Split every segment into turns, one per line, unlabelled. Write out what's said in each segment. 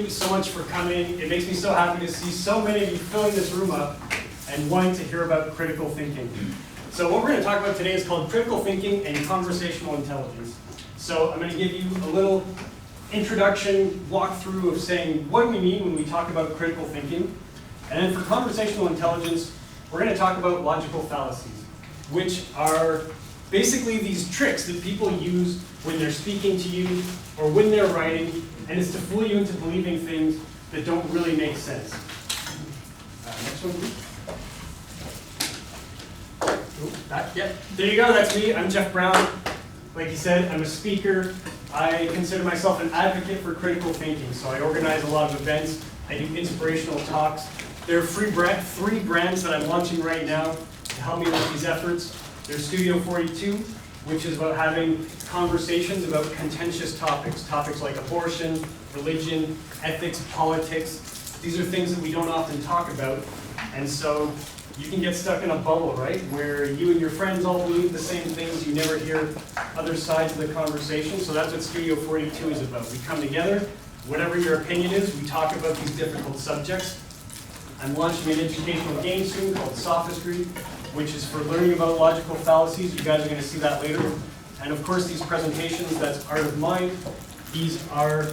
you so much for coming. It makes me so happy to see so many of you filling this room up and wanting to hear about critical thinking. So what we're going to talk about today is called critical thinking and conversational intelligence. So I'm going to give you a little introduction, walkthrough of saying what do we mean when we talk about critical thinking. And then for conversational intelligence, we're going to talk about logical fallacies, which are basically these tricks that people use when they're speaking to you or when they're writing, and it's to fool you into believing things that don't really make sense. Next one, please. There you go, that's me. I'm Jeff Brown. Like you said, I'm a speaker. I consider myself an advocate for critical thinking, so I organize a lot of events. I do inspirational talks. There are three brands that I'm launching right now to help me with these efforts. There's Studio 42, which is about having conversations about contentious topics. Topics like abortion, religion, ethics, politics. These are things that we don't often talk about. And so you can get stuck in a bubble, right? Where you and your friends all believe the same things. You never hear other sides of the conversation. So that's what Studio 42 is about. We come together, whatever your opinion is, we talk about these difficult subjects. I'm launching an educational game soon called Sophistry, which is for learning about logical fallacies. You guys are going to see that later. And of course, these presentations, that's Art of Mind. These are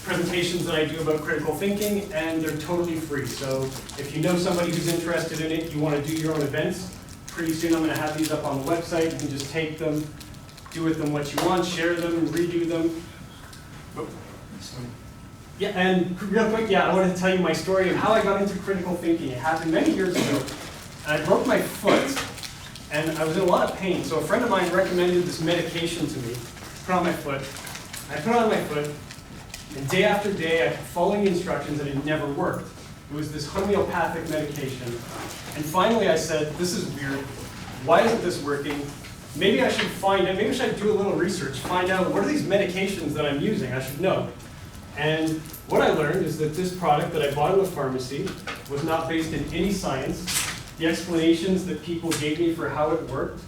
presentations that I do about critical thinking, and they're totally free. So if you know somebody who's interested in it, you want to do your own events, pretty soon I'm going to have these up on the website. You can just take them, do with them what you want, share them, redo them. Oh, sorry. Yeah, and real quick, I wanted to tell you my story of how I got into critical thinking. It happened many years ago. I broke my foot, and I was in a lot of pain. So a friend of mine recommended this medication to me, put on my foot. I put it on my foot, and day after day, I kept following the instructions, and it never worked. It was this homeopathic medication. And finally, I said, this is weird. Why isn't this working? Maybe I should find out, maybe I should do a little research, find out what are these medications that I'm using? I should know. And what I learned is that this product that I bought in the pharmacy was not based in any science. The explanations that people gave me for how it worked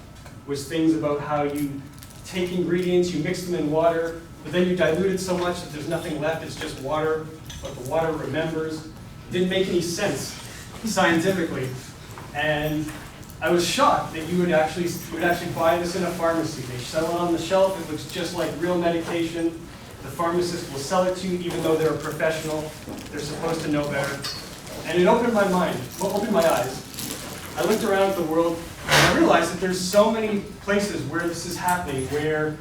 was things about how you take ingredients, you mix them in water, but then you dilute it so much that there's nothing left, it's just water, but the water remembers. It didn't make any sense scientifically. And I was shocked that you would actually buy this in a pharmacy. They sell it on the shelf, it looks just like real medication. The pharmacist will sell it to you even though they're a professional. They're supposed to know better. And it opened my mind, opened my eyes. I looked around at the world and I realized that there's so many places where this is happening, where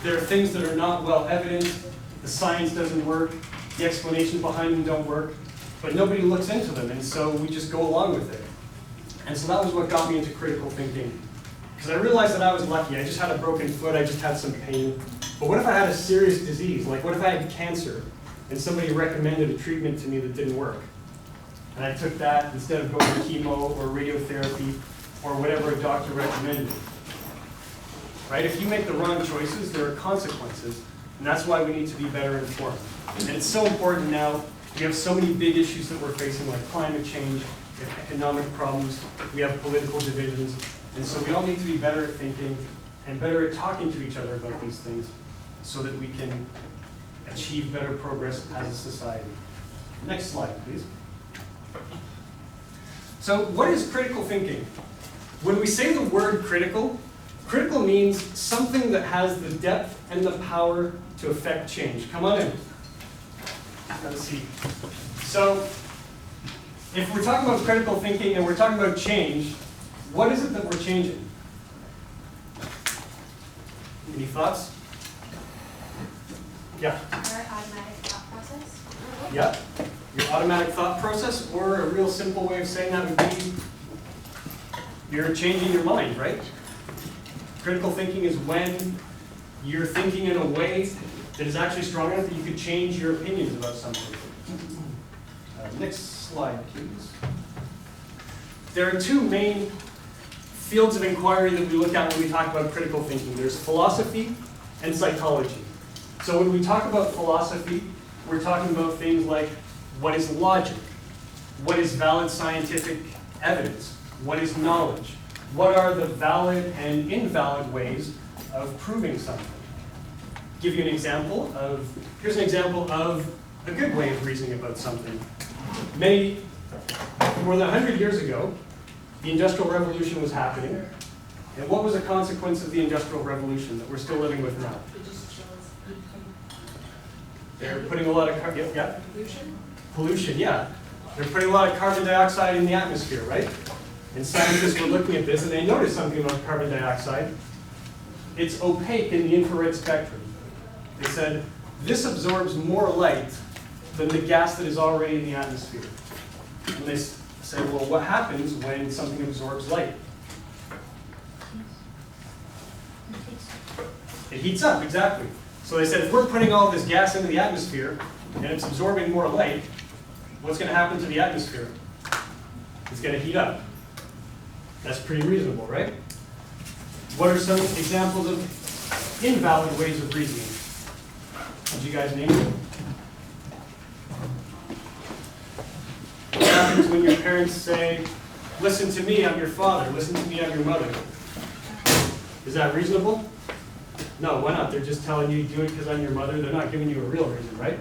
there are things that are not well evident, the science doesn't work, the explanations behind them don't work, but nobody looks into them, and so we just go along with it. And so that was what got me into critical thinking. Because I realized that I was lucky. I just had a broken foot, I just had some pain. But what if I had a serious disease? Like what if I had cancer and somebody recommended a treatment to me that didn't work? And I took that instead of going to chemo or radiotherapy or whatever a doctor recommended. Right? If you make the wrong choices, there are consequences. And that's why we need to be better informed. And it's so important now. We have so many big issues that we're facing, like climate change, we have economic problems, we have political divisions. And so we all need to be better at thinking and better at talking to each other about these things so that we can achieve better progress as a society. Next slide, please. So what is critical thinking? When we say the word critical, critical means something that has the depth and the power to affect change. Come on in. Have a seat. So if we're talking about critical thinking and we're talking about change, what is it that we're changing? Any thoughts? Yeah.
Our automatic thought process.
Yeah. Your automatic thought process, or a real simple way of saying that would be you're changing your mind, right? Critical thinking is when you're thinking in a way that is actually strong enough that you could change your opinions about something. Next slide, please. There are two main fields of inquiry that we look at when we talk about critical thinking. There's philosophy and psychology. So when we talk about philosophy, we're talking about things like what is logic? What is valid scientific evidence? What is knowledge? What are the valid and invalid ways of proving something? Give you an example of, here's an example of a good way of reasoning about something. More than 100 years ago, the Industrial Revolution was happening. And what was a consequence of the Industrial Revolution that we're still living with now? They're putting a lot of pollution, yeah. They're putting a lot of carbon dioxide in the atmosphere, right? And scientists were looking at this and they noticed something about carbon dioxide. It's opaque in the infrared spectrum. They said, this absorbs more light than the gas that is already in the atmosphere. And they said, well, what happens when something absorbs light? It heats up, exactly. So they said, if we're putting all this gas into the atmosphere and it's absorbing more light, what's going to happen to the atmosphere? It's going to heat up. That's pretty reasonable, right? What are some examples of invalid ways of reasoning? Did you guys name them? What happens when your parents say, listen to me, I'm your father, listen to me, I'm your mother? Is that reasonable? No, why not? They're just telling you to do it because I'm your mother. They're not giving you a real reason, right?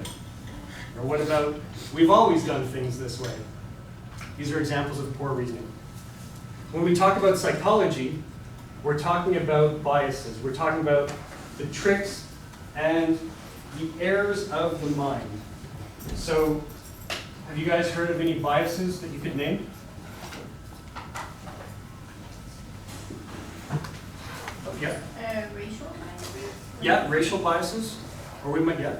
Or what about, we've always done things this way? These are examples of poor reasoning. When we talk about psychology, we're talking about biases. We're talking about the tricks and the errors of the mind. So, have you guys heard of any biases that you could name? Oh, yeah.
Racial bias.
Yeah, racial biases, or we might, yeah.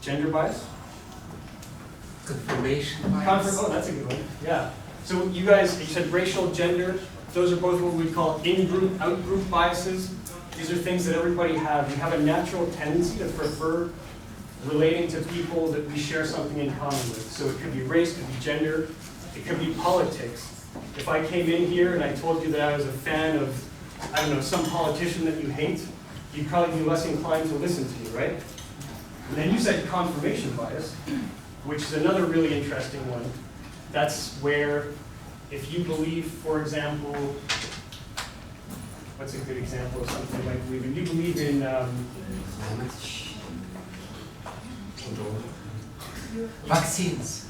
Gender bias.
Confirmation bias.
Oh, that's a good one. Yeah. So you guys, you said racial, gender. Those are both what we call in-group, out-group biases. These are things that everybody have. We have a natural tendency to prefer relating to people that we share something in common with. So it could be race, it could be gender, it could be politics. If I came in here and I told you that I was a fan of, I don't know, some politician that you hate, you'd probably be less inclined to listen to you, right? And then you said confirmation bias, which is another really interesting one. That's where if you believe, for example, what's a good example of something you might believe in? You believe in
vaccines.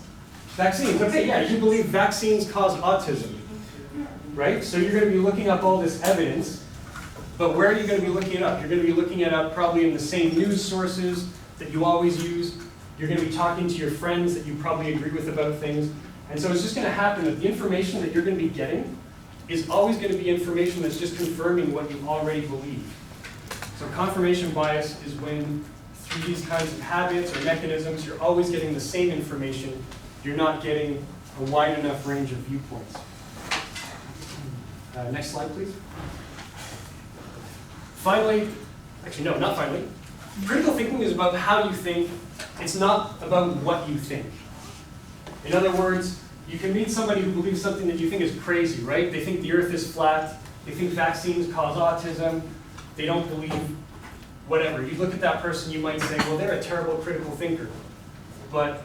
Vaccines, okay, yeah, you believe vaccines cause autism, right? So you're going to be looking up all this evidence, but where are you going to be looking it up? You're going to be looking it up probably in the same news sources that you always use. You're going to be talking to your friends that you probably agree with about things. And so it's just going to happen that the information that you're going to be getting is always going to be information that's just confirming what you already believe. So confirmation bias is when through these kinds of habits or mechanisms, you're always getting the same information. You're not getting a wide enough range of viewpoints. Next slide, please. Finally, actually no, not finally. Critical thinking is about how you think. It's not about what you think. In other words, you can meet somebody who believes something that you think is crazy, right? They think the earth is flat. They think vaccines cause autism. They don't believe whatever. You look at that person, you might say, well, they're a terrible critical thinker. But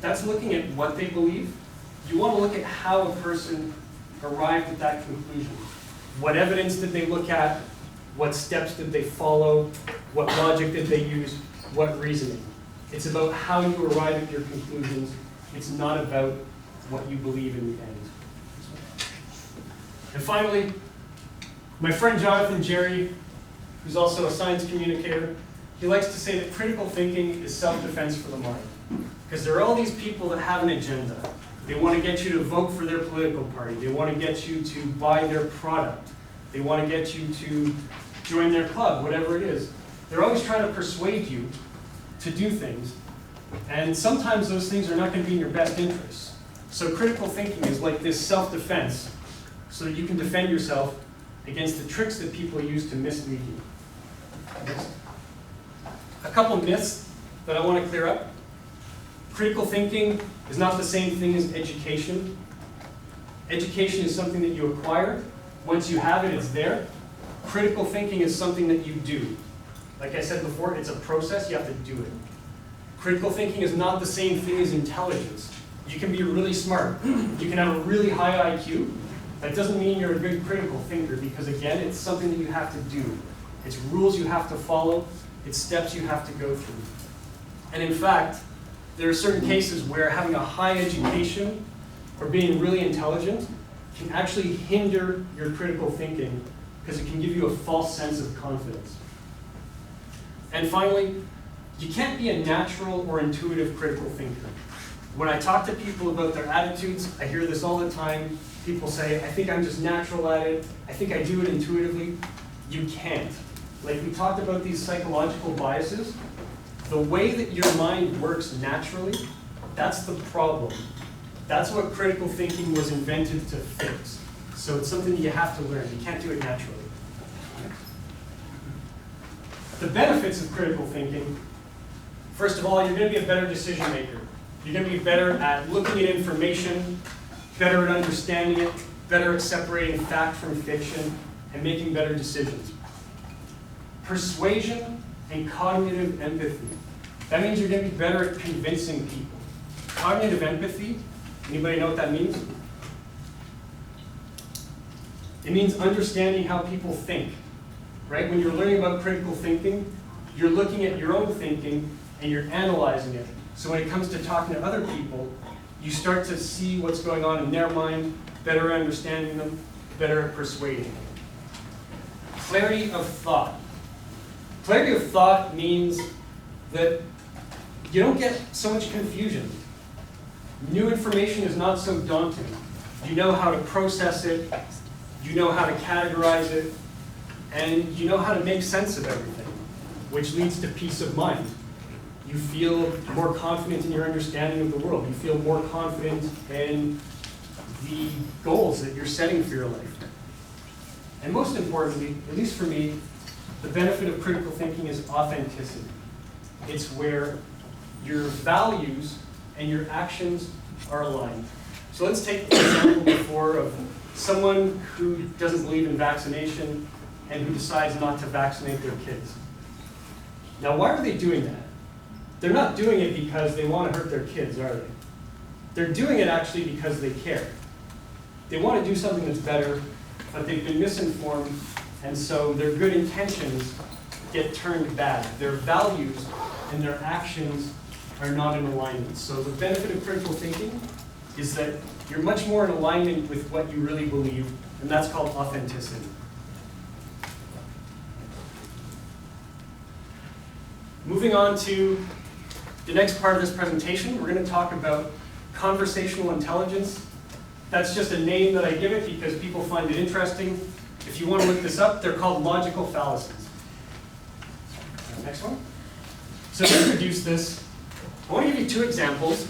that's looking at what they believe. You want to look at how a person arrived at that conclusion. What evidence did they look at? What steps did they follow? What logic did they use? What reasoning? It's about how you arrive at your conclusions. It's not about what you believe in the end. And finally, my friend Jonathan Jerry, who's also a science communicator, he likes to say that critical thinking is self-defense for the mind. Because there are all these people that have an agenda. They want to get you to vote for their political party. They want to get you to buy their product. They want to get you to join their club, whatever it is. They're always trying to persuade you to do things. And sometimes those things are not going to be in your best interests. So critical thinking is like this self-defense so that you can defend yourself against the tricks that people use to mislead you. A couple myths that I want to clear up. Critical thinking is not the same thing as education. Education is something that you acquire. Once you have it, it's there. Critical thinking is something that you do. Like I said before, it's a process, you have to do it. Critical thinking is not the same thing as intelligence. You can be really smart. You can have a really high IQ. That doesn't mean you're a good critical thinker because, again, it's something that you have to do. It's rules you have to follow. It's steps you have to go through. And in fact, there are certain cases where having a high education or being really intelligent can actually hinder your critical thinking because it can give you a false sense of confidence. And finally, you can't be a natural or intuitive critical thinker. When I talk to people about their attitudes, I hear this all the time. People say, I think I'm just natural at it. I think I do it intuitively. You can't. Like we talked about these psychological biases, the way that your mind works naturally, that's the problem. That's what critical thinking was invented to fix. So it's something you have to learn. You can't do it naturally. The benefits of critical thinking, first of all, you're going to be a better decision maker. You're going to be better at looking at information, better at understanding it, better at separating fact from fiction, and making better decisions. Persuasion and cognitive empathy. That means you're going to be better at convincing people. Cognitive empathy, anybody know what that means? It means understanding how people think, right? When you're learning about critical thinking, you're looking at your own thinking and you're analyzing it. So when it comes to talking to other people, you start to see what's going on in their mind, better understanding them, better at persuading. Clarity of thought. Clarity of thought means that you don't get so much confusion. New information is not so daunting. You know how to process it, you know how to categorize it, and you know how to make sense of everything, which leads to peace of mind. You feel more confident in your understanding of the world. You feel more confident in the goals that you're setting for your life. And most importantly, at least for me, the benefit of critical thinking is authenticity. It's where your values and your actions are aligned. So let's take the example before of someone who doesn't believe in vaccination and who decides not to vaccinate their kids. Now, why are they doing that? They're not doing it because they want to hurt their kids, are they? They're doing it actually because they care. They want to do something that's better, but they've been misinformed, and so their good intentions get turned bad. Their values and their actions are not in alignment. So the benefit of critical thinking is that you're much more in alignment with what you really believe, and that's called authenticity. Moving on to the next part of this presentation, we're going to talk about conversational intelligence. That's just a name that I give it because people find it interesting. If you want to look this up, they're called logical fallacies. Next one. So to introduce this, I want to give you two examples.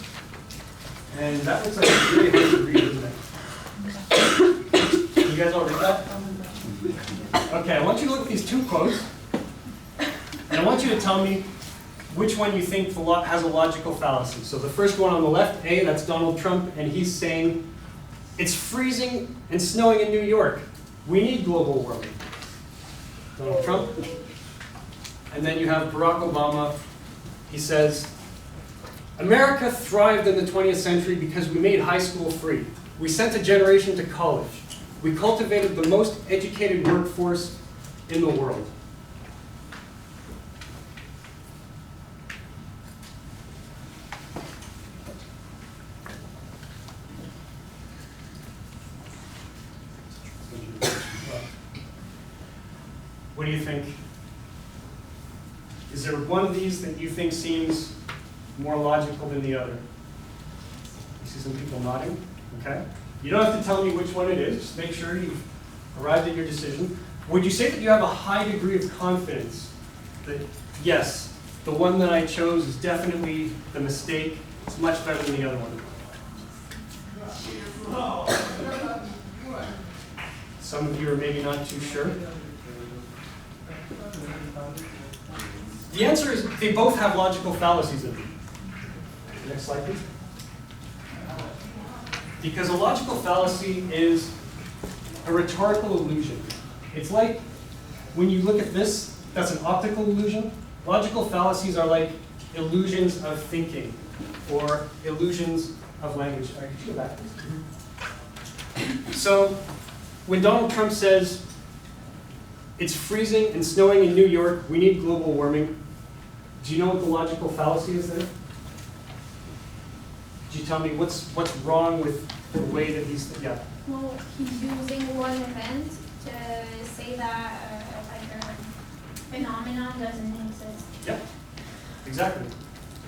And that looks like it's really hard to read, isn't it? You guys all read that? Okay, I want you to look at these two quotes. And I want you to tell me which one you think has a logical fallacy. So the first one on the left, A, that's Donald Trump, and he's saying, it's freezing and snowing in New York. We need global warming. Donald Trump. And then you have Barack Obama. He says, America thrived in the 20th century because we made high school free. We sent a generation to college. We cultivated the most educated workforce in the world. What do you think? Is there one of these that you think seems more logical than the other? You see some people nodding? Okay. You don't have to tell me which one it is. Just make sure you've arrived at your decision. Would you say that you have a high degree of confidence that, yes, the one that I chose is definitely the mistake. It's much better than the other one? Some of you are maybe not too sure. The answer is they both have logical fallacies in them. Next slide, please. Because a logical fallacy is a rhetorical illusion. It's like when you look at this, that's an optical illusion. Logical fallacies are like illusions of thinking or illusions of language. All right, could you go back, please? So when Donald Trump says, it's freezing and snowing in New York, we need global warming, do you know what the logical fallacy is there? Could you tell me what's wrong with the way that he's, yeah?
Well, he's using one event to say that like a phenomenon doesn't exist.
Yep, exactly.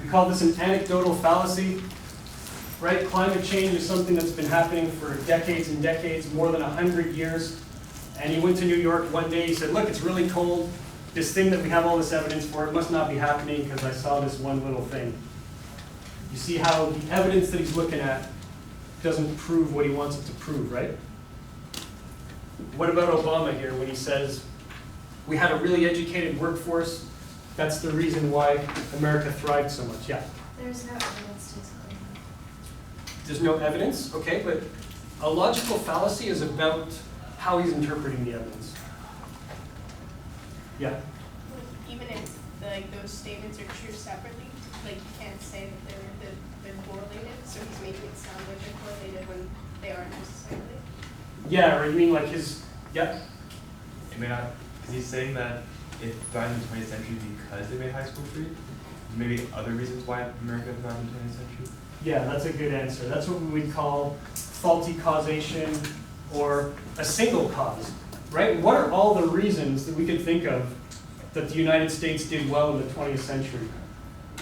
We call this an anecdotal fallacy, right? Climate change is something that's been happening for decades and decades, more than 100 years. And he went to New York one day, he said, look, it's really cold. This thing that we have all this evidence for, it must not be happening because I saw this one little thing. You see how the evidence that he's looking at doesn't prove what he wants it to prove, right? What about Obama here when he says, we had a really educated workforce, that's the reason why America thrived so much, yeah?
There's no evidence to explain that.
There's no evidence, okay, but a logical fallacy is about how he's interpreting the evidence. Yeah?
Even if like those statements are true separately, like you can't say that they're correlated, so he's making it sound like they're correlated when they aren't necessarily.
Yeah, or you mean like his, yeah?
It may not, because he's saying that it thrived in the 20th century because they made high school free. Maybe other reasons why America thrived in the 20th century.
Yeah, that's a good answer. That's what we would call faulty causation or a single cause, right? What are all the reasons that we could think of that the United States did well in the 20th century?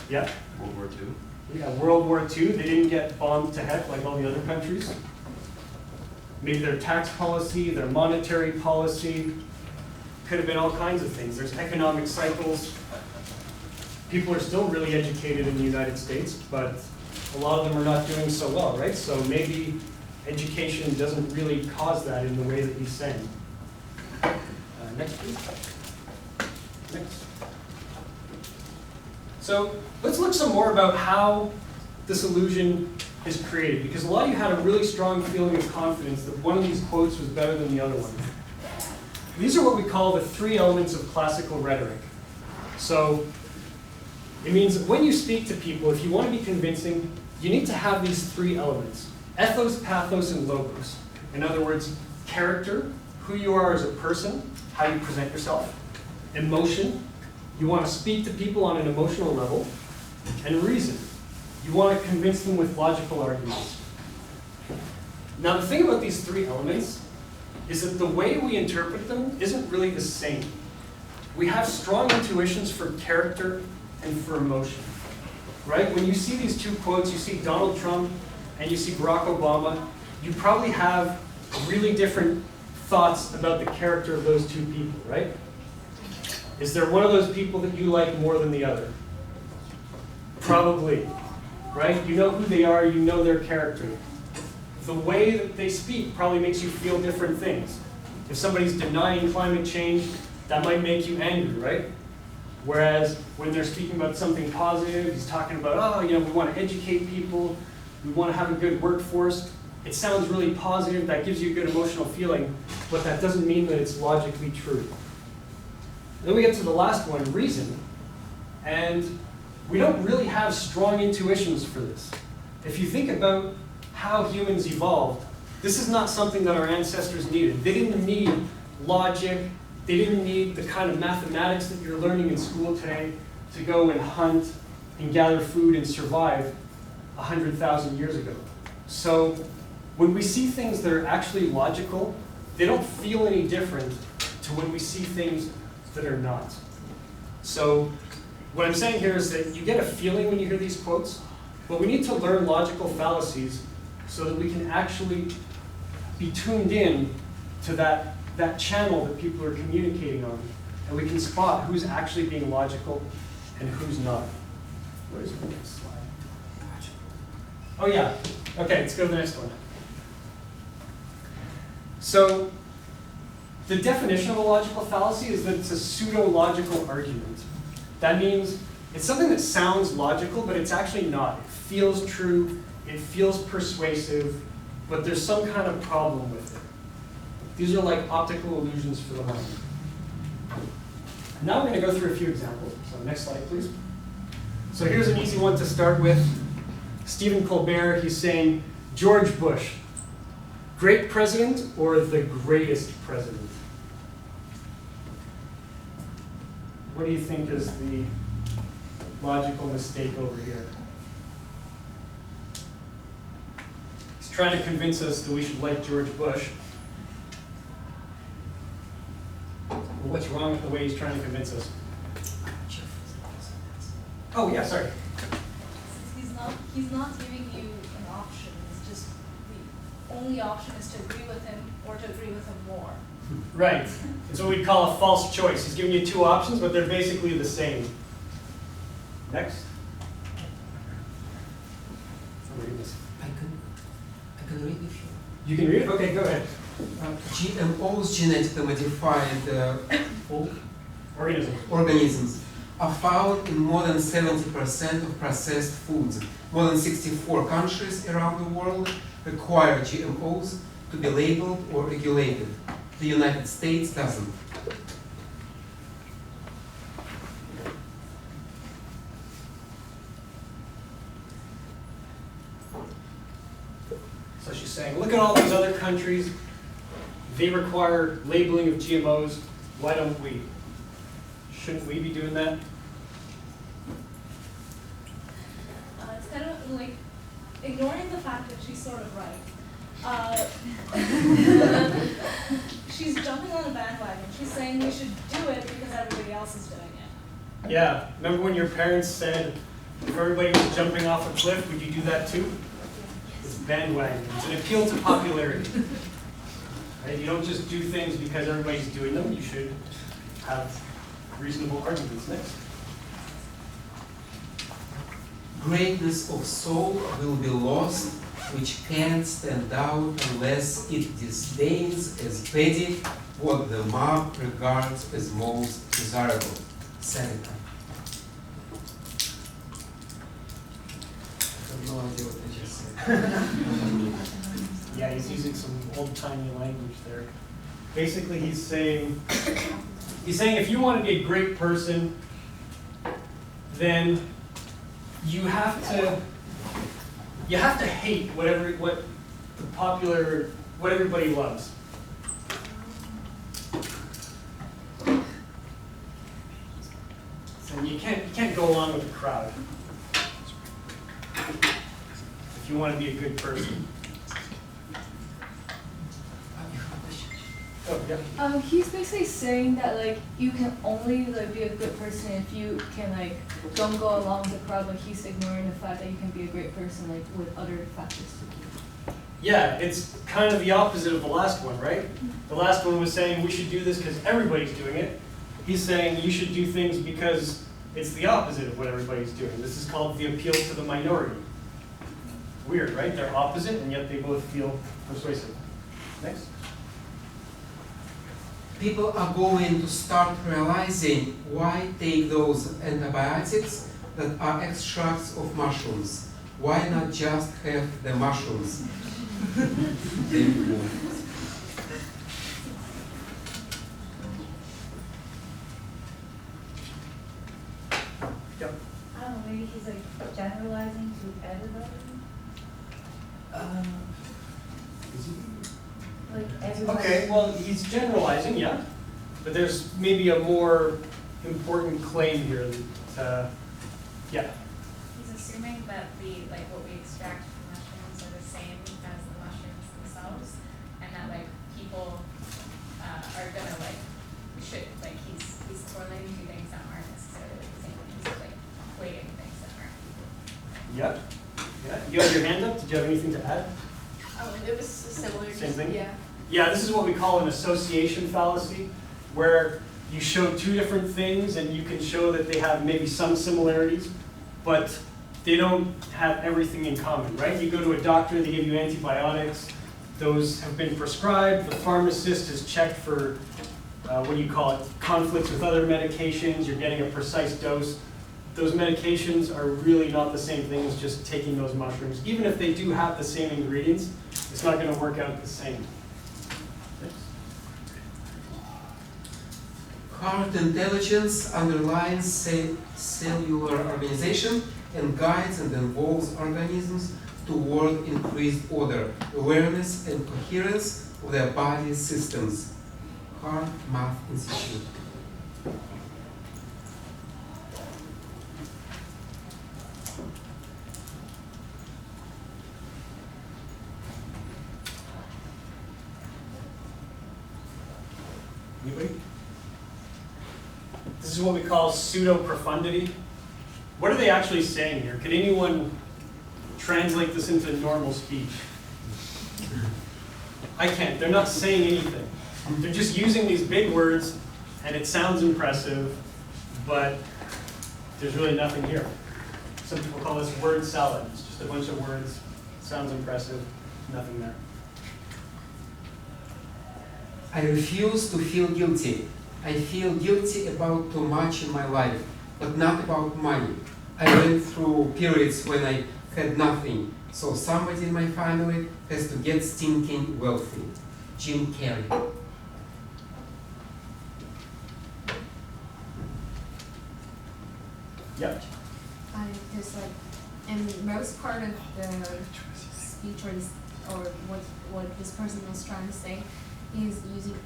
Yeah?
World War II.
Yeah, World War II, they didn't get bombed to heck like all the other countries. Maybe their tax policy, their monetary policy, could have been all kinds of things. There's economic cycles. People are still really educated in the United States, but a lot of them are not doing so well, right? So maybe education doesn't really cause that in the way that he's saying. Next, please. Next. So let's look some more about how this illusion is created, because a lot of you had a really strong feeling of confidence that one of these quotes was better than the other one. These are what we call the three elements of classical rhetoric. So it means that when you speak to people, if you want to be convincing, you need to have these three elements: ethos, pathos, and logos. In other words, character, who you are as a person, how you present yourself; emotion, you want to speak to people on an emotional level; and reason, you want to convince them with logical arguments. Now, the thing about these three elements is that the way we interpret them isn't really the same. We have strong intuitions for character and for emotion, right? When you see these two quotes, you see Donald Trump and you see Barack Obama, you probably have really different thoughts about the character of those two people, right? Is there one of those people that you like more than the other? Probably, right? You know who they are, you know their character. The way that they speak probably makes you feel different things. If somebody's denying climate change, that might make you angry, right? Whereas when they're speaking about something positive, he's talking about, oh, you know, we want to educate people, we want to have a good workforce. It sounds really positive, that gives you a good emotional feeling, but that doesn't mean that it's logically true. Then we get to the last one, reason, and we don't really have strong intuitions for this. If you think about how humans evolved, this is not something that our ancestors needed. They didn't need logic, they didn't need the kind of mathematics that you're learning in school today to go and hunt and gather food and survive 100,000 years ago. So when we see things that are actually logical, they don't feel any different to when we see things that are not. So what I'm saying here is that you get a feeling when you hear these quotes, but we need to learn logical fallacies so that we can actually be tuned in to that channel that people are communicating on, and we can spot who's actually being logical and who's not. Where is the next slide? Oh yeah, okay, let's go to the next one. So the definition of a logical fallacy is that it's a pseudo-logical argument. That means it's something that sounds logical, but it's actually not. It feels true, it feels persuasive, but there's some kind of problem with it. These are like optical illusions for the mind. Now we're going to go through a few examples. So next slide, please. So here's an easy one to start with. Stephen Colbert, he's saying, George Bush, great president or the greatest president? What do you think is the logical mistake over here? trying to convince us that we should like George Bush. What's wrong with the way he's trying to convince us? Oh, yeah, sorry.
He's not giving you an option. It's just the only option is to agree with him or to agree with him more.
Right. It's what we'd call a false choice. He's giving you two options, but they're basically the same. Next. I'm reading this.
I can read if you.
You can read it? Okay, go ahead.
GMOs, genetically modified
Organisms.
are found in more than 70% of processed foods. More than 64 countries around the world require GMOs to be labeled or regulated. The United States doesn't.
So she's saying, look at all these other countries. They require labeling of GMOs. Why don't we? Shouldn't we be doing that?
It's kind of like ignoring the fact that she's sort of right. She's jumping on a bandwagon. She's saying we should do it because everybody else is doing it.
Yeah. Remember when your parents said, if everybody was jumping off a cliff, would you do that too? It's bandwagon. It's an appeal to popularity. Right? You don't just do things because everybody's doing them. You should have reasonable arguments. Next.
Greatness of soul will be lost, which can't stand out unless it disdains as petty what the mob regards as most desirable. Seneca. I have no idea what I just said.
Yeah, he's using some old-timey language there. Basically, he's saying if you want to be a great person, then you have to hate what everybody loves. So you can't go along with the crowd if you want to be a good person. Oh, yeah.
He's basically saying that like you can only like be a good person if you can like don't go along with the crowd. Like he's ignoring the fact that you can be a great person like with other factors too.
Yeah, it's kind of the opposite of the last one, right? The last one was saying we should do this because everybody's doing it. He's saying you should do things because it's the opposite of what everybody's doing. This is called the appeal to the minority. Weird, right? They're opposite and yet they both feel persuasive. Next.
People are going to start realizing why take those antibiotics that are extracts of mushrooms. Why not just have the mushrooms?
Yep.
I don't know, maybe he's like generalizing to everybody? Like everybody?
Okay, well, he's generalizing, yeah. But there's maybe a more important claim here that, yeah.
He's assuming that what we extract from mushrooms are the same as the mushrooms themselves, and that like people are gonna he's correlating two things that aren't necessarily the same. He's like equating things that aren't.
Yep. Yeah. You had your hand up. Did you have anything to add?
Oh, it was similar.
Same thing?
Yeah.
Yeah, this is what we call an association fallacy, where you show two different things and you can show that they have maybe some similarities, but they don't have everything in common, right? You go to a doctor, they give you antibiotics, those have been prescribed, the pharmacist has checked for, conflicts with other medications, you're getting a precise dose. Those medications are really not the same thing as just taking those mushrooms. Even if they do have the same ingredients, it's not going to work out the same.
Heart intelligence underlines cellular organization and guides and involves organisms toward increased order, awareness, and coherence of their body systems. Heart Math Institute.
This is what we call pseudo-profundity. What are they actually saying here? Could anyone translate this into normal speech? I can't. They're not saying anything. They're just using these big words, and it sounds impressive, but there's really nothing here. Some people call this word salad. It's just a bunch of words. Sounds impressive, nothing there.
I refuse to feel guilty. I feel guilty about too much in my life, but not about money. I went through periods when I had nothing, so somebody in my family has to get stinking wealthy. Jim Carrey.
Yep.
Because like, in most part of the speech or what this person was trying to say, he's using,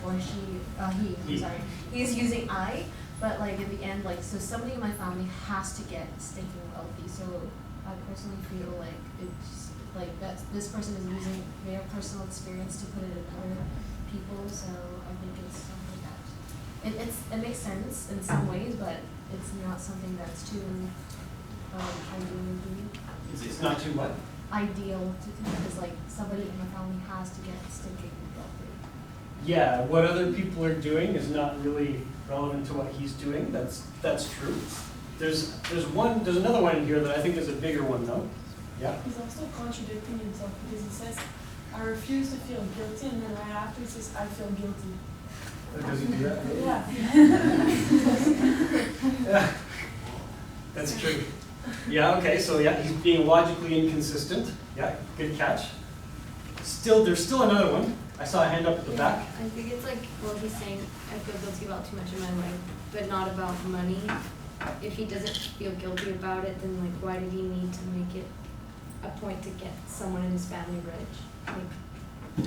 or she, I'm sorry, he's using I, but like in the end, like, so somebody in my family has to get stinking wealthy. So I personally feel like it's like that this person is using their personal experience to put it in other people. So I think it's something that it makes sense in some ways, but it's not something that's too ideal.
It's not too what?
Ideal to do, because like somebody in my family has to get stinking wealthy.
Yeah, what other people are doing is not really relevant to what he's doing. That's true. There's another one in here that I think is a bigger one though. Yeah.
He's also contradicting himself because he says, I refuse to feel guilty, and then right after he says, I feel guilty.
Does he do that?
Yeah.
Yeah. That's true. Yeah, okay, so yeah, he's being logically inconsistent. Yeah, good catch. There's still another one. I saw a hand up at the back.
I think it's like, well, he's saying, I feel guilty about too much in my life, but not about money. If he doesn't feel guilty about it, then like, why did he need to make it a point to get someone in his family rich? Like,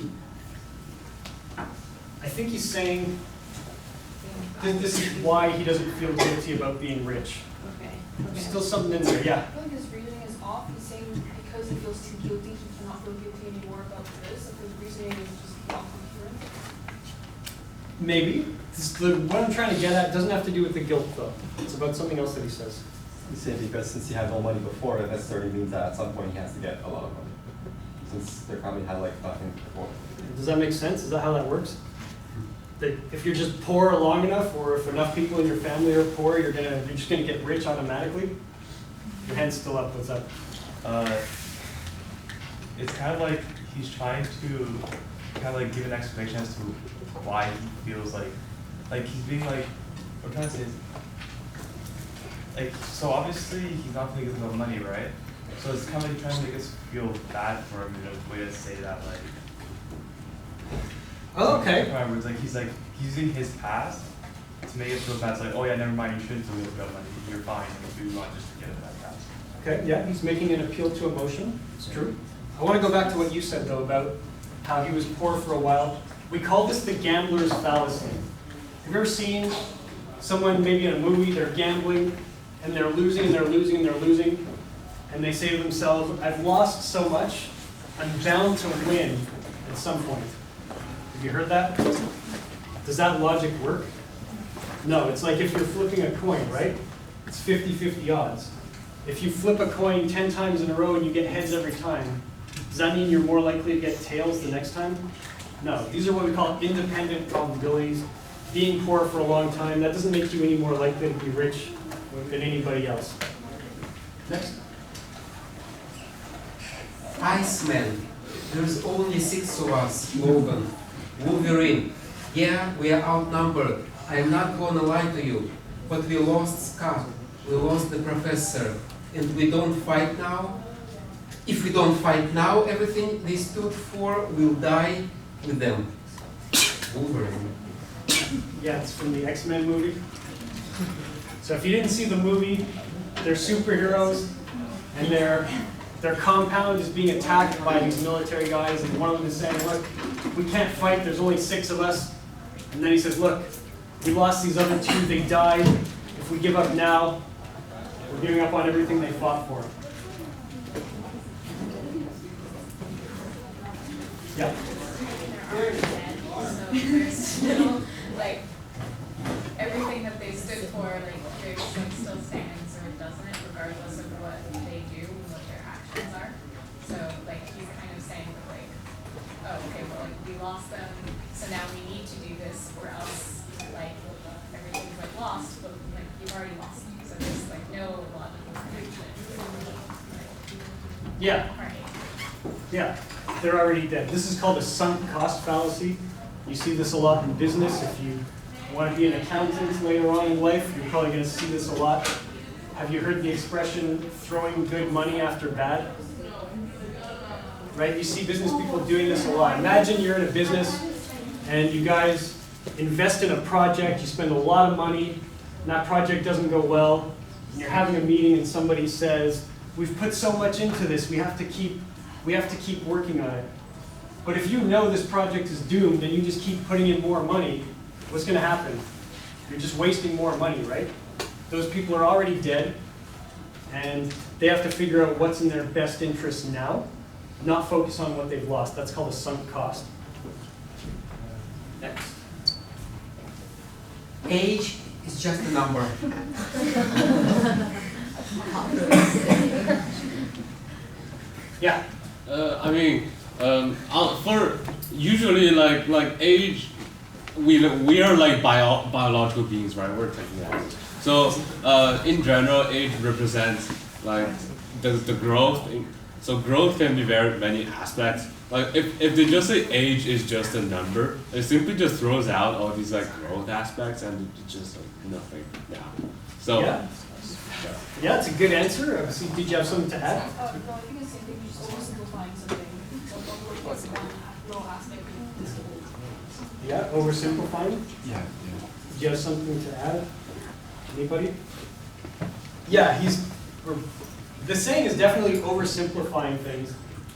I think he's saying that this is why he doesn't feel guilty about being rich.
okay.
There's still something in there, yeah.
I feel like his reasoning is off. He's saying because he feels too guilty, he cannot feel guilty anymore about this. Like his reasoning is just not coherent.
Maybe. What I'm trying to get at doesn't have to do with the guilt though. It's about something else that he says.
He said because since he had no money before, that necessarily means that at some point he has to get a lot of money. Since their family had like nothing before.
Does that make sense? Is that how that works? That if you're just poor long enough, or if enough people in your family are poor, you're just gonna get rich automatically? Your hand's still up. What's up?
It's kind of like he's trying to kind of like give an explanation as to why he feels like he's being like, what can I say? Like, so obviously he's not going to give them money, right? So it's kind of like trying to make us feel bad for him in a way to say that, like.
Oh, okay.
It's like he's using his past to make it feel bad. It's like, oh yeah, never mind, you shouldn't do it about money. You're fine if you want just to get it that past.
Okay, yeah, he's making an appeal to emotion. It's true. I want to go back to what you said though about how he was poor for a while. We call this the gambler's fallacy. Have you ever seen someone maybe in a movie, they're gambling and they're losing and they're losing and they're losing, and they say to themselves, I've lost so much, I'm bound to win at some point. Have you heard that? Does that logic work? No, it's like if you're flipping a coin, right? It's 50-50 odds. If you flip a coin 10 times in a row and you get heads every time, does that mean you're more likely to get tails the next time? No, these are what we call independent probabilities. Being poor for a long time, that doesn't make you any more likely to be rich than anybody else. Next.
Iceman. There's only 6 of us, Logan. Wolverine. Yeah, we are outnumbered. I'm not gonna lie to you. But we lost Scott. We lost the professor. And we don't fight now. If we don't fight now, everything they stood for will die with them. Wolverine.
Yeah, it's from the X-Men movie. So if you didn't see the movie, they're superheroes, and their compound is being attacked by these military guys, and one of them is saying, look, we can't fight, there's only 6 of us. And then he says, look, we lost these other 2, they died. If we give up now, we're giving up on everything they fought for. Yep.
They're already dead, so there's still, like, everything that they stood for like there's like still stands or it doesn't, regardless of what they do and what their actions are. So like he's kind of saying that like, oh okay, well like we lost them, so now we need to do this or else like everything's like lost, but like you've already lost them. So there's like no logical connection.
Yeah.
Right.
Yeah, they're already dead. This is called a sunk cost fallacy. You see this a lot in business. If you want to be an accountant later on in life, you're probably going to see this a lot. Have you heard the expression, throwing good money after bad? Right, you see business people doing this a lot. Imagine you're in a business and you guys invest in a project, you spend a lot of money, and that project doesn't go well, and you're having a meeting and somebody says, we've put so much into this, we have to keep working on it. But if you know this project is doomed and you just keep putting in more money, what's going to happen? You're just wasting more money, right? Those people are already dead, and they have to figure out what's in their best interest now, not focus on what they've lost. That's called a sunk cost. Next.
Age is just a number.
Yeah.
I mean, for usually like age, we are like biological beings, right? We're taking that. So in general, age represents like the growth. So growth can be very many aspects. Like if they just say age is just a number, it simply just throws out all these like growth aspects and it's just like nothing. Yeah. So.
Yeah. Yeah, it's a good answer. Did you have something to add?
No, I think it's the same thing, you're just oversimplifying something. So don't look at one little aspect of this whole.
Yeah, oversimplifying?
Yeah.
Did you have something to add? Anybody? Yeah, the saying is definitely oversimplifying things,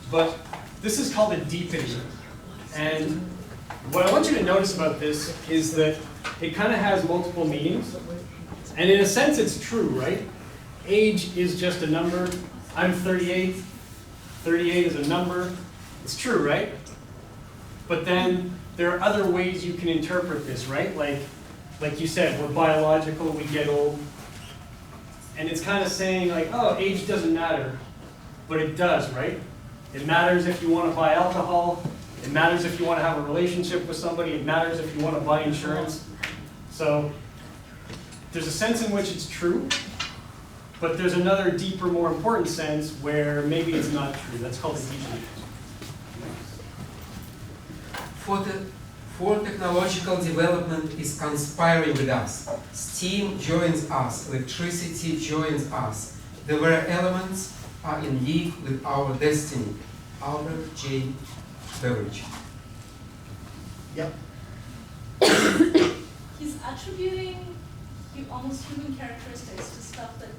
but this is called a deepening. And what I want you to notice about this is that it kind of has multiple meanings. And in a sense, it's true, right? Age is just a number. I'm 38. 38 is a number. It's true, right? But then there are other ways you can interpret this, right? Like you said, we're biological, we get old. And it's kind of saying like, oh, age doesn't matter. But it does, right? It matters if you want to buy alcohol. It matters if you want to have a relationship with somebody. It matters if you want to buy insurance. So there's a sense in which it's true, but there's another deeper, more important sense where maybe it's not true. That's called a deepening.
For technological development is conspiring with us. Steam joins us, electricity joins us. The very elements are in league with our destiny. Albert J. Beveridge.
Yep.
He's attributing almost human characteristics to stuff that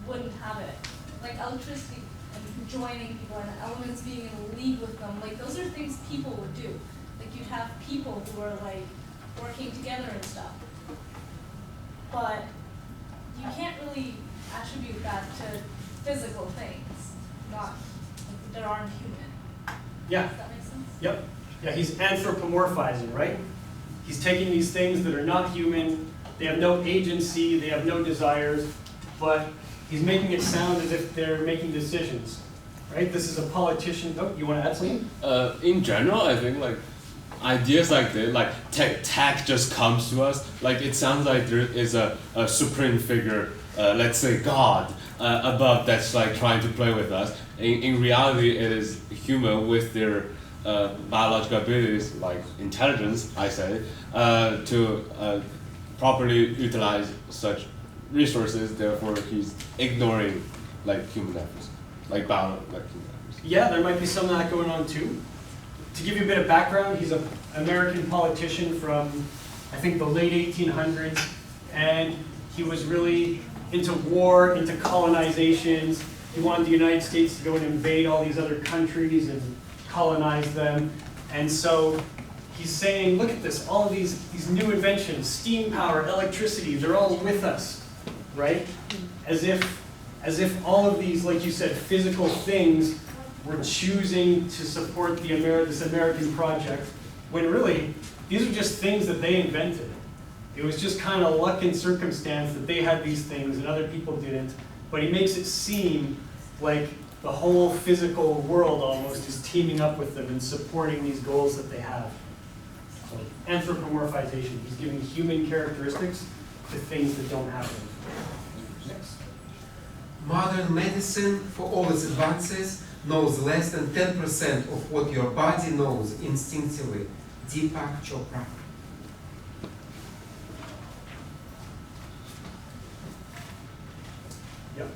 wouldn't have it. Like electricity and joining people and elements being in league with them. Like those are things people would do. Like you'd have people who are like working together and stuff. But you can't really attribute that to physical things, not that aren't human.
Yeah.
Does that make sense?
Yep. Yeah, he's anthropomorphizing, right? He's taking these things that are not human, they have no agency, they have no desires, but he's making it sound as if they're making decisions, right? This is a politician. Oh, you want to add something?
In general, I think like ideas like this, like tech just comes to us. Like it sounds like there is a supreme figure, let's say God, above that's like trying to play with us. In reality, it is human with their biological abilities, like intelligence, I say, to properly utilize such resources. Therefore, he's ignoring like human efforts, like human efforts.
Yeah, there might be some of that going on too. To give you a bit of background, he's an American politician from, I think, the late 1800s, and he was really into war, into colonizations. He wanted the United States to go and invade all these other countries and colonize them. And so he's saying, look at this, all of these new inventions, steam power, electricity, they're all with us, right? As if all of these, like you said, physical things were choosing to support this American project, when really, these are just things that they invented. It was just kind of luck and circumstance that they had these things and other people didn't. But he makes it seem like the whole physical world almost is teaming up with them and supporting these goals that they have. So anthropomorphization, he's giving human characteristics to things that don't have them. Next.
Modern medicine, for all its advances, knows less than 10% of what your body knows instinctively. Deepak Chopra.
Yep.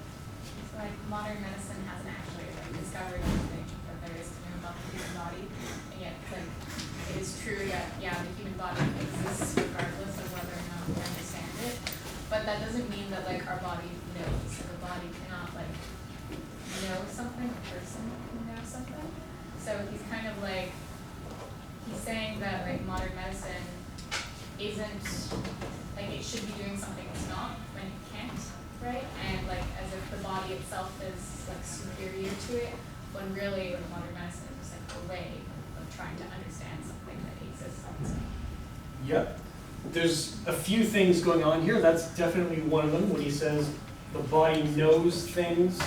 So like modern medicine hasn't actually like discovered anything that there is to know about the human body, and yet like it is true that yeah, the human body exists regardless of whether or not we understand it. But that doesn't mean that like our body knows. So the body cannot like know something. A person can know something. So he's kind of like he's saying that like modern medicine isn't like it should be doing something it's not when it can't. Right? And like as if the body itself is like superior to it, when really with modern medicine is like a way of trying to understand something that exists on its own.
Yep. There's a few things going on here. That's definitely one of them when he says the body knows things.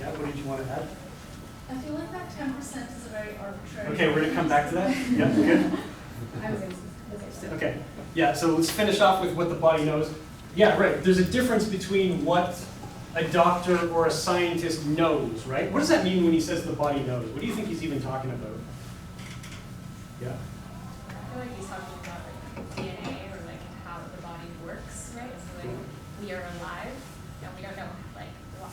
Yeah, what did you want to add?
I feel like that 10% is a very arbitrary.
Okay, we're going to come back to that. Yep, good. Okay, yeah, so let's finish off with what the body knows. Yeah, right. There's a difference between what a doctor or a scientist knows, right? What does that mean when he says the body knows? What do you think he's even talking about? Yeah.
I feel like he's talking about like DNA or like how the body works, right? So like we are alive and we don't know like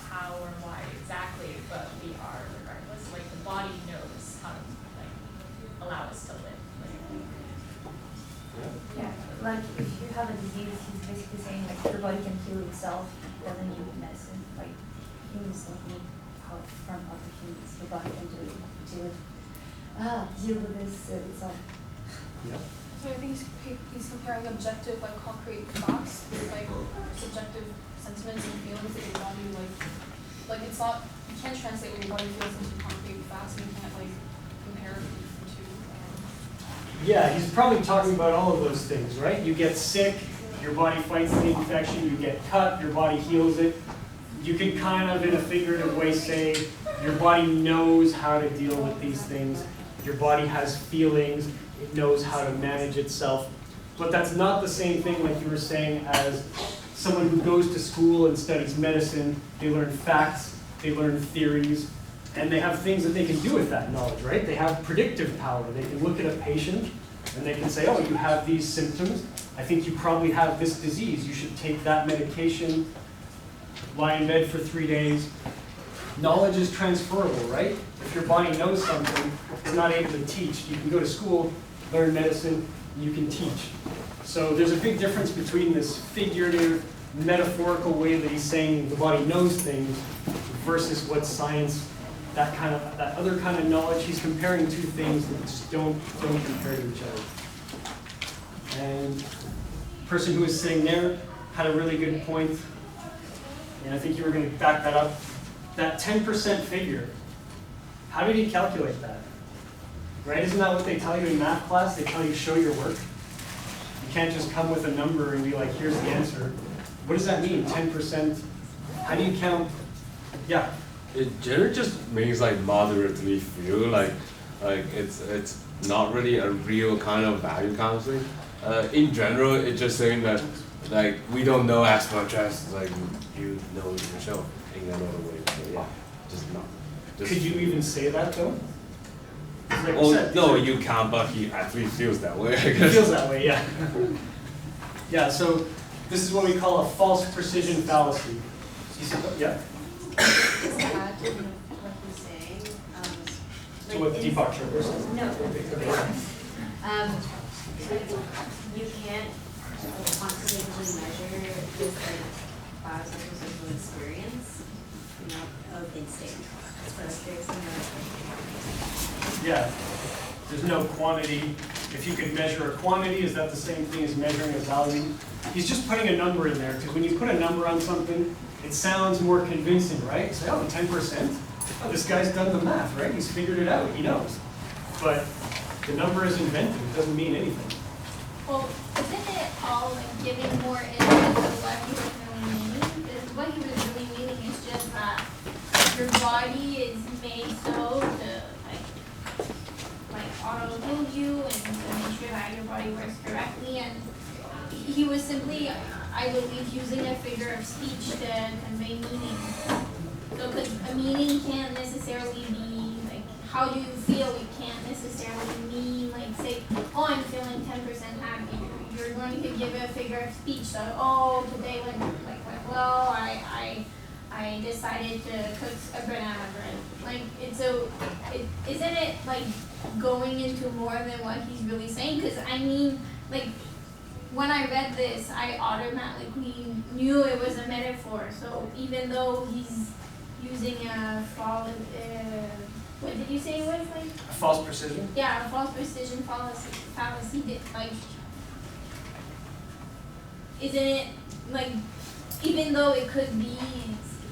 how or why exactly, but we are regardless. Like the body knows how to like allow us to live.
Yeah, like if you have a disease, he's basically saying like your body can heal itself, it doesn't need medicine. Like humans don't need help from other humans. The body can do it, deal with this itself.
Yeah.
So I think he's comparing objective, like concrete facts with like subjective sentiments and feelings that your body like it's not, you can't translate what your body feels into concrete facts, and you can't like compare the two.
Yeah, he's probably talking about all of those things, right? You get sick, your body fights the infection, you get cut, your body heals it. You can kind of, in a figurative way, say your body knows how to deal with these things. Your body has feelings, it knows how to manage itself. But that's not the same thing, like you were saying, as someone who goes to school and studies medicine. They learn facts, they learn theories, and they have things that they can do with that knowledge, right? They have predictive power. They can look at a patient and they can say, oh, you have these symptoms. I think you probably have this disease. You should take that medication, lie in bed for 3 days. Knowledge is transferable, right? If your body knows something, it's not able to teach. You can go to school, learn medicine, you can teach. So there's a big difference between this figurative, metaphorical way that he's saying the body knows things versus what science, that other kind of knowledge. He's comparing two things that just don't compare to each other. And the person who was sitting there had a really good point, and I think you were going to back that up. That 10% figure, how did he calculate that? Right? Isn't that what they tell you in math class? They tell you show your work. You can't just come with a number and be like, here's the answer. What does that mean, 10%? How do you count? Yeah.
It generally just means like moderately few, like it's not really a real kind of value counseling. In general, it's just saying that like we don't know as much as like you know yourself in another way. So yeah, just not. Just
Could you even say that though? Like
oh,
said,
no, you can't, but he actually feels that way, I
He
guess.
feels that way, yeah. Yeah, so this is what we call a false precision fallacy. You see, yeah?
Just to add to what he's saying,
So what Deepak Chopra says?
No, you can't quantitatively measure this like biopsychosocial experience, you know, of instinct. So there's
Yeah, there's no quantity. If you could measure a quantity, is that the same thing as measuring a value? He's just putting a number in there, because when you put a number on something, it sounds more convincing, right? Say, oh, 10%? Oh, this guy's done the math, right? He's figured it out, he knows. But the number is invented, it doesn't mean anything.
Well, isn't it all, like giving more input to what he was really meaning. Because what he was really meaning is just that your body is made so to like auto heal you and to make sure that your body works correctly. And he was simply, I believe, using a figure of speech to convey meaning. So, because a meaning can't necessarily be like, how do you feel? It can't necessarily mean like, say, oh, I'm feeling 10% happy. You're going to give a figure of speech. So, oh, today went well. I decided to cook a banana bread. Like, isn't it like going into more than what he's really saying? Because I mean, like, when I read this, I automatically knew it was a metaphor. So even though he's using a false, what did you say it was like?
A false precision?
Yeah, a false precision fallacy. Like, isn't it like, even though it could be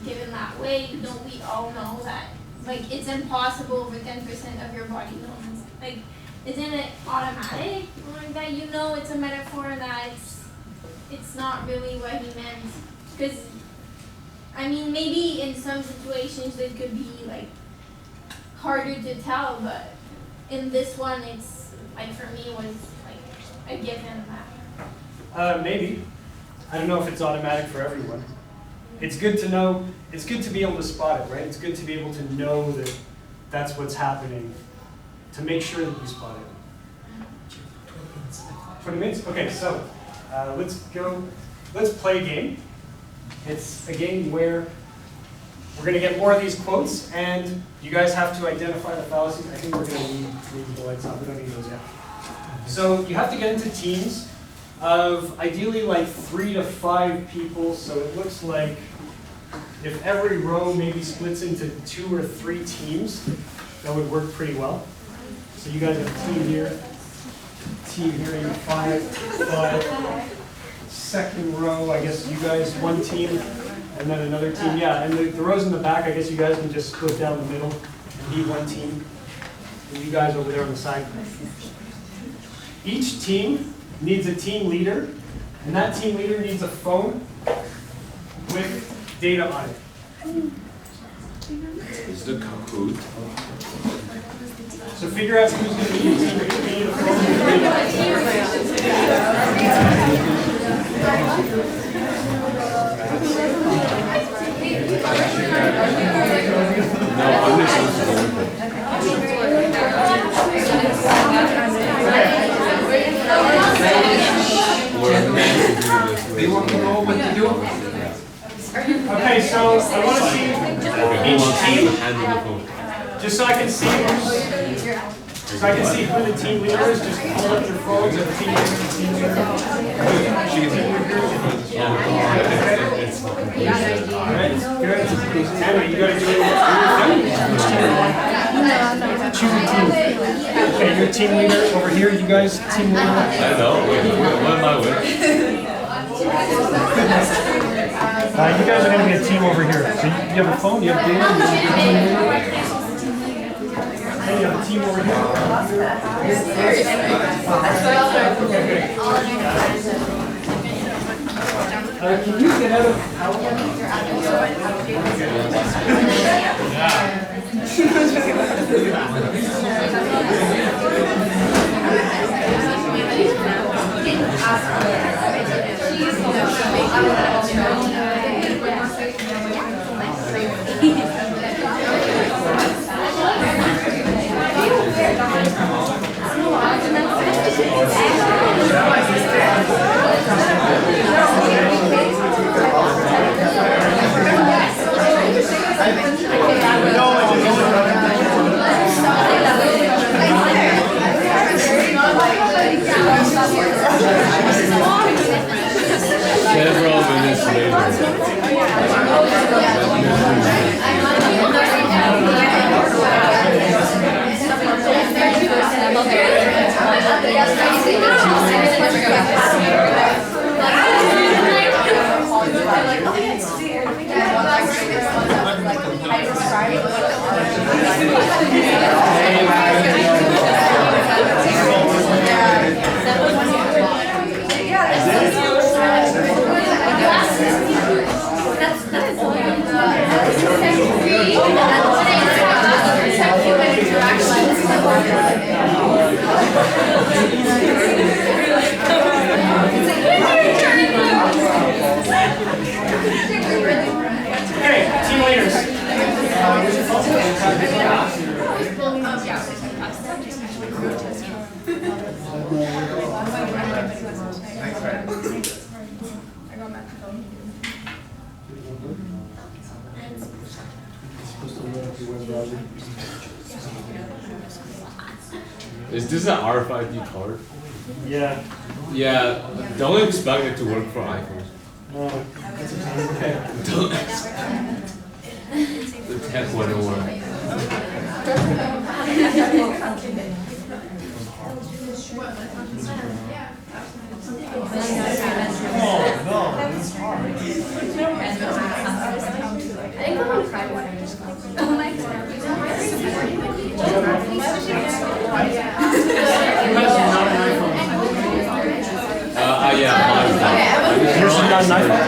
given that way, don't we all know that like it's impossible for 10% of your body knows? Like, isn't it automatic like that you know it's a metaphor, that it's not really what he meant? Because I mean, maybe in some situations it could be like harder to tell, but in this one, it's like, for me, was like a given that.
Maybe. I don't know if it's automatic for everyone. It's good to know, it's good to be able to spot it, right? It's good to be able to know that that's what's happening, to make sure that you spot it. 20 minutes? Okay, so let's play a game. It's a game where we're going to get more of these quotes, and you guys have to identify the fallacies. I think we're going to need the lights on. We don't need those yet. So you have to get into teams of ideally like 3 to 5 people. So it looks like if every row maybe splits into 2 or 3 teams, that would work pretty well. So you guys have a team here, you have 5. Second row, I guess you guys, 1 team, and then another team. Yeah, and the rows in the back, I guess you guys can just split down the middle and be 1 team. And you guys over there on the side. Each team needs a team leader, and that team leader needs a phone with data on it.
Is the Kahoot?
So figure out who's going to be your team leader. You need a phone with data on it.
They want to know what to do?
Okay, so I want to see each team, just so I can see who the team leader is. Just hold up your phones and the team leader. Alright, good. Anna, you gotta do it. Choose a team. Okay, you're team leader over here. You guys, team leader.
I know. What am I with?
You guys are going to be a team over here. So you have a phone, you have data, and you have a team over here. Can you get out of
Several minutes later.
Yeah.
Is this an RFID card?
Yeah.
Yeah, don't expect it to work for iPhones.
No.
Don't the tech 101. Yeah,
Yours is not an iPhone?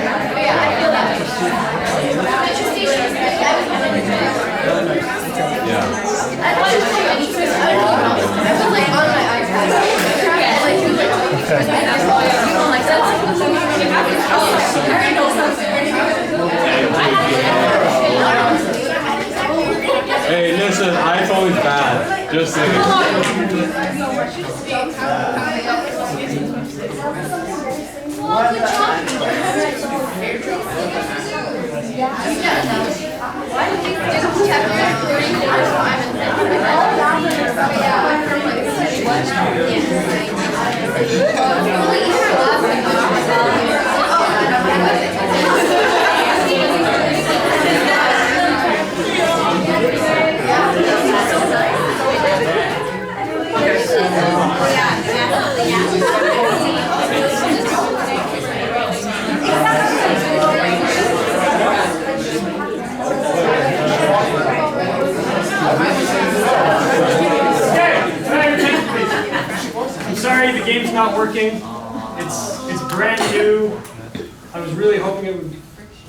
Hey, listen, iPhone is bad. Just saying.
I'm sorry, the game's not working. It's brand new. I was really hoping it would.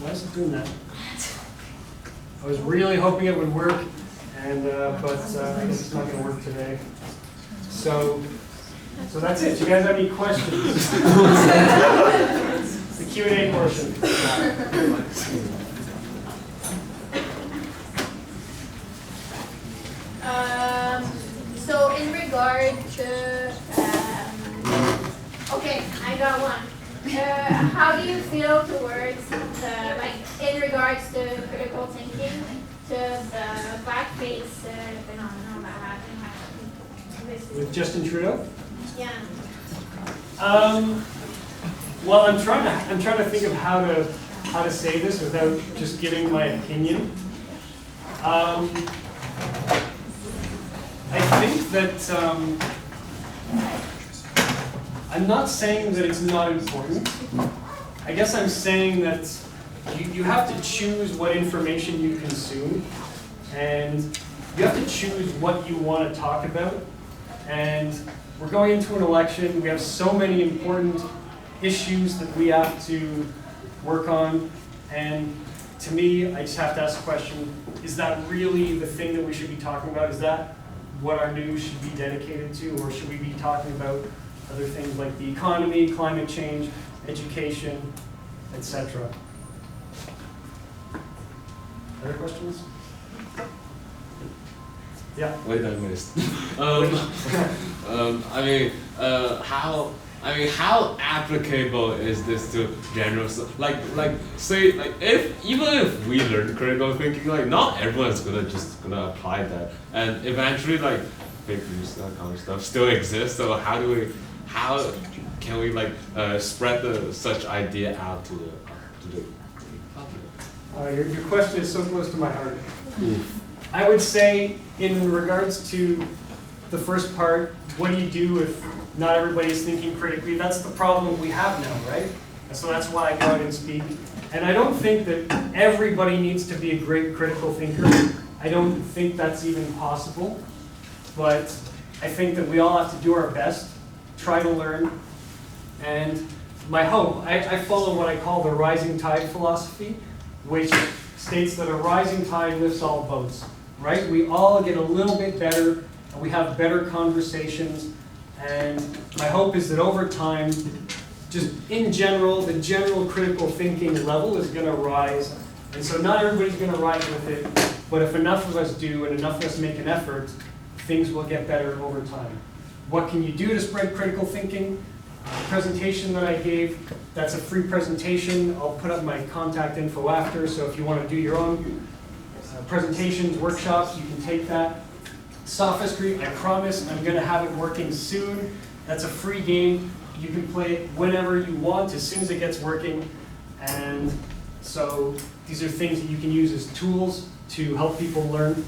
Why is it doing that? I was really hoping it would work, and but I guess it's not going to work today. So that's it. Do you guys have any questions? The Q&A portion.
So in regard to, okay, I got one. How do you feel towards in regards to critical thinking, to the blackface phenomenon that happened
With Justin Trudeau?
Yeah.
Well, I'm trying to think of how to say this without just giving my opinion. I think that I'm not saying that it's not important. I guess I'm saying that you have to choose what information you consume, and you have to choose what you want to talk about. And we're going into an election. We have so many important issues that we have to work on. And to me, I just have to ask the question, is that really the thing that we should be talking about? Is that what our news should be dedicated to? Or should we be talking about other things like the economy, climate change, education, etc.? Other questions? Yeah.
Wait, I missed. How applicable is this to general like say even if we learn critical thinking, like not everyone's gonna apply that, and eventually like fake news, that kind of stuff still exists. So how can we spread such idea out to the public?
Your question is so close to my heart. I would say, in regards to the first part, what do you do if not everybody is thinking critically? That's the problem we have now, right? And so that's why I go out and speak. And I don't think that everybody needs to be a great critical thinker. I don't think that's even possible. But I think that we all have to do our best, try to learn. And my hope, I follow what I call the rising tide philosophy, which states that a rising tide lifts all boats, right? We all get a little bit better, and we have better conversations, and my hope is that over time, just in general, the general critical thinking level is going to rise, and so not everybody's going to rise with it, but if enough of us do and enough of us make an effort, things will get better over time. What can you do to spread critical thinking? The presentation that I gave, that's a free presentation. I'll put up my contact info after, so if you want to do your own presentations, workshops, you can take that. Sophistry, I promise I'm gonna have it working soon. That's a free game. You can play it whenever you want, as soon as it gets working. And so these are things that you can use as tools to help people learn.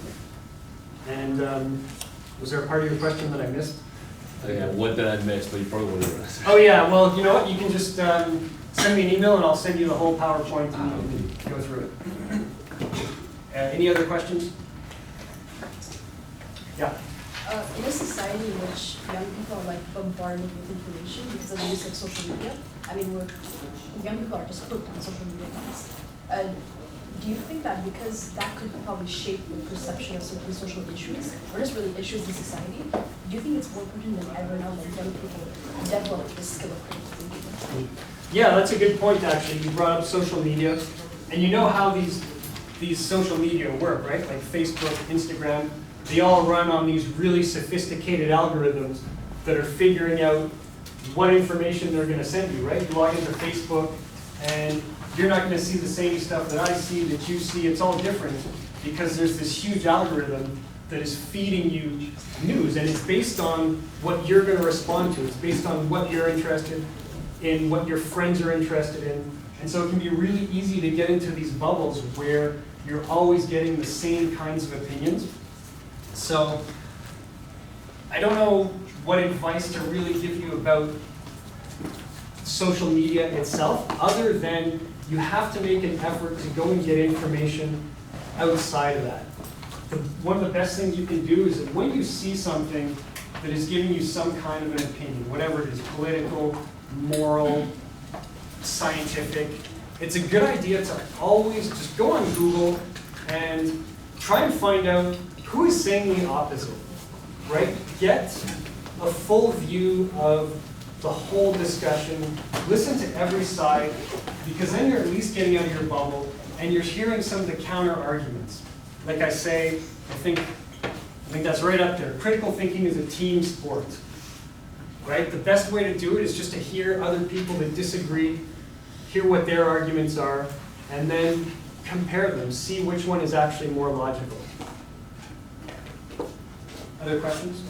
And was there a part of your question that I missed?
Yeah, what did I miss? But you probably wouldn't answer.
Oh yeah, well, you know what? You can just send me an email and I'll send you the whole PowerPoint and you can go through it. Any other questions? Yeah.
In a society in which young people are like bombarded with information because of the use of social media, I mean, young people are just hooked on social media guys. Do you think that because that could probably shape the perception of certain social issues, or just really issues in society, do you think it's more important than ever now that young people develop the skill of critical thinking?
Yeah, that's a good point actually. You brought up social media. And you know how these social media work, right? Like Facebook, Instagram, they all run on these really sophisticated algorithms that are figuring out what information they're gonna send you, right? You log into Facebook and you're not gonna see the same stuff that I see, that you see. It's all different because there's this huge algorithm that is feeding you news, and it's based on what you're gonna respond to. It's based on what you're interested in, what your friends are interested in. And so it can be really easy to get into these bubbles where you're always getting the same kinds of opinions. So I don't know what advice to really give you about social media itself, other than you have to make an effort to go and get information outside of that. One of the best things you can do is that when you see something that is giving you some kind of an opinion, whatever it is, political, moral, scientific, it's a good idea to always just go on Google and try and find out who is saying the opposite, right? Get a full view of the whole discussion, listen to every side, because then you're at least getting out of your bubble and you're hearing some of the counter arguments. Like I say, I think that's right up there. Critical thinking is a team sport, right? The best way to do it is just to hear other people that disagree, hear what their arguments are, and then compare them, see which one is actually more logical. Other questions?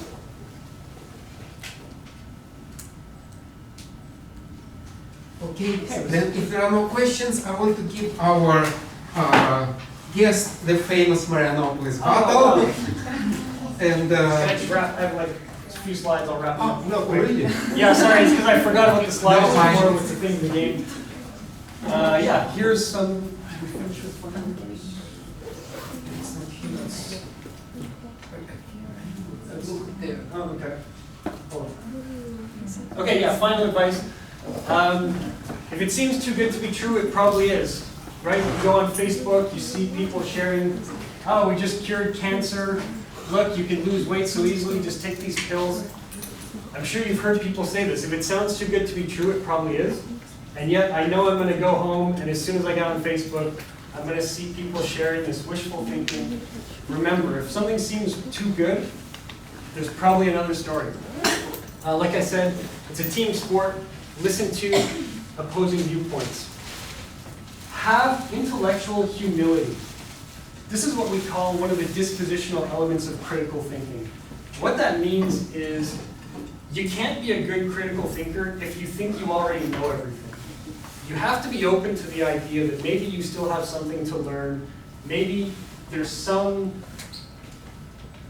Okay, then if there are no questions, I want to give our guest the famous Marianopolis bottle. And
Can I just wrap? I have like a few slides. I'll wrap up.
no, really?
Yeah, sorry, it's because I forgot about the slides
No, fine.
before with the thing of the game. Yeah, here's some. Oh, okay. Hold on. Okay, yeah, final advice. If it seems too good to be true, it probably is, right? You go on Facebook, you see people sharing, oh, we just cured cancer. Look, you can lose weight so easily, just take these pills. I'm sure you've heard people say this. If it sounds too good to be true, it probably is. And yet, I know I'm going to go home, and as soon as I get on Facebook, I'm going to see people sharing this wishful thinking. Remember, if something seems too good, there's probably another story. Like I said, it's a team sport. Listen to opposing viewpoints. Have intellectual humility. This is what we call one of the dispositional elements of critical thinking. What that means is you can't be a good critical thinker if you think you already know everything. You have to be open to the idea that maybe you still have something to learn. Maybe there's some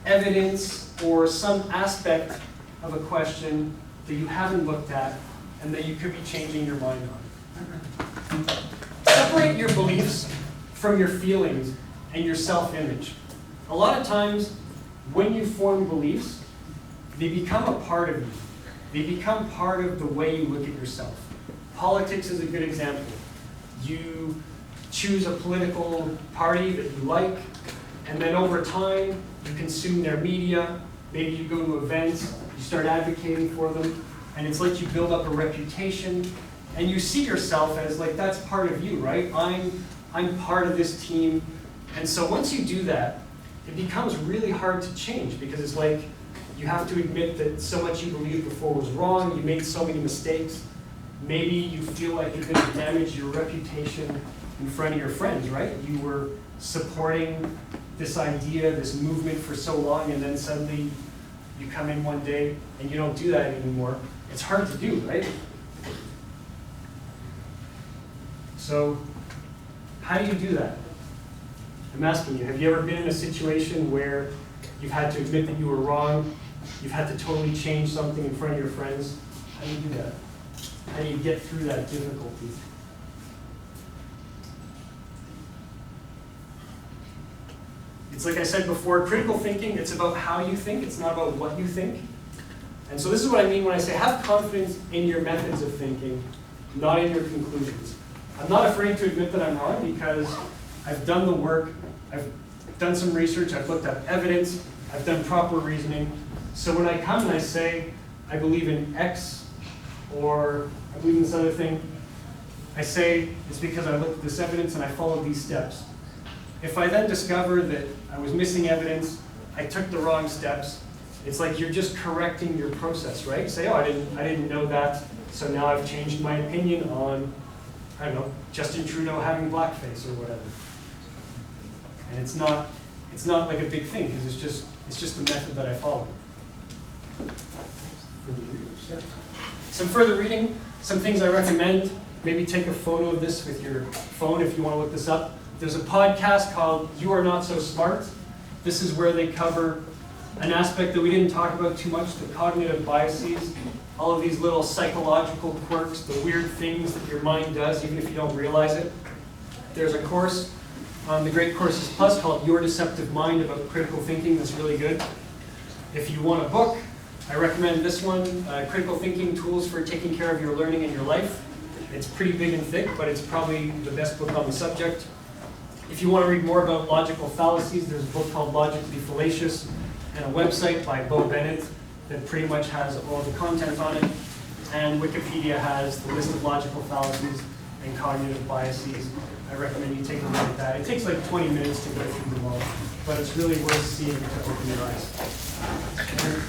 evidence or some aspect of a question that you haven't looked at and that you could be changing your mind on. Separate your beliefs from your feelings and your self-image. A lot of times, when you form beliefs, they become a part of you. They become part of the way you look at yourself. Politics is a good example. You choose a political party that you like, and then over time, you consume their media. Maybe you go to events, you start advocating for them, and it's like you build up a reputation, and you see yourself as like, that's part of you, right? I'm part of this team. And so once you do that, it becomes really hard to change because it's like you have to admit that so much you believed before was wrong, you made so many mistakes. Maybe you feel like you're going to damage your reputation in front of your friends, right? You were supporting this idea, this movement for so long, and then suddenly you come in one day and you don't do that anymore. It's hard to do, right? So, how do you do that? I'm asking you, have you ever been in a situation where you've had to admit that you were wrong, you've had to totally change something in front of your friends? How do you do that? How do you get through that difficulty? It's like I said before, critical thinking, it's about how you think, it's not about what you think. And so this is what I mean when I say have confidence in your methods of thinking, not in your conclusions. I'm not afraid to admit that I'm wrong because I've done the work, I've done some research, I've looked at evidence, I've done proper reasoning. So when I come and I say, I believe in X, or I believe in this other thing, I say it's because I looked at this evidence and I followed these steps. If I then discover that I was missing evidence, I took the wrong steps, it's like you're just correcting your process, right? You say, oh, I didn't know that, so now I've changed my opinion on, I don't know, Justin Trudeau having blackface or whatever. And it's not like a big thing because it's just the method that I follow. Some further reading, some things I recommend. Maybe take a photo of this with your phone if you want to look this up. There's a podcast called You Are Not So Smart. This is where they cover an aspect that we didn't talk about too much, the cognitive biases, all of these little psychological quirks, the weird things that your mind does even if you don't realize it. There's a course on the Great Courses Plus called Your Deceptive Mind about critical thinking that's really good. If you want a book, I recommend this one, Critical Thinking Tools for Taking Care of Your Learning and Your Life. It's pretty big and thick, but it's probably the best book on the subject. If you want to read more about logical fallacies, there's a book called Logically Fallacious and a website by Bo Bennett that pretty much has all the content on it. And Wikipedia has the list of logical fallacies and cognitive biases. I recommend you take a look at that. It takes like 20 minutes to go through them all, but it's really worth seeing to open your eyes. And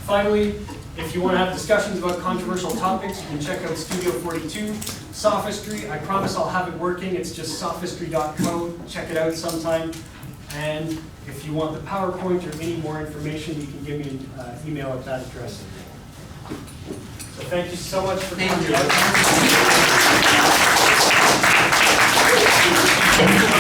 finally, if you want to have discussions about controversial topics, you can check out Studio 42, Sophistry. I promise I'll have it working. It's just sophistry.co. Check it out sometime. And if you want the PowerPoint or any more information, you can give me an email at that address. So thank you so much for coming out.